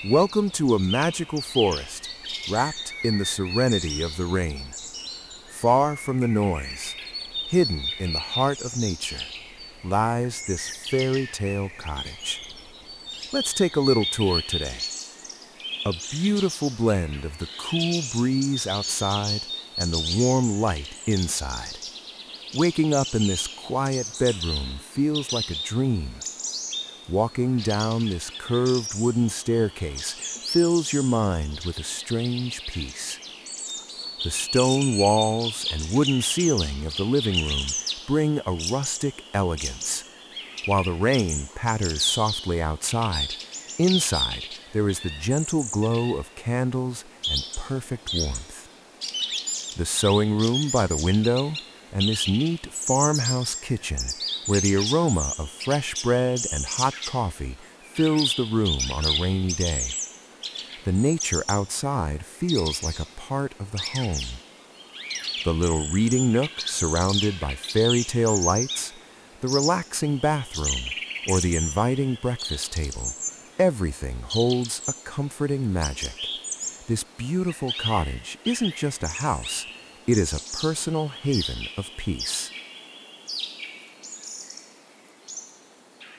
Welcome to a magical forest, wrapped in the serenity of the rain. Far from the noise, hidden in the heart of nature, lies this fairy tale cottage. Let's take a little tour today. A beautiful blend of the cool breeze outside and the warm light inside. Waking up in this quiet bedroom feels like a dream. Walking down this curved wooden staircase fills your mind with a strange peace. The stone walls and wooden ceiling of the living room bring a rustic elegance. While the rain patters softly outside, inside there is the gentle glow of candles and perfect warmth. The sewing room by the window and this neat farmhouse kitchen where the aroma of fresh bread and hot coffee fills the room on a rainy day. The nature outside feels like a part of the home. The little reading nook surrounded by fairy tale lights, the relaxing bathroom, or the inviting breakfast table, everything holds a comforting magic. This beautiful cottage isn't just a house, it is a personal haven of peace.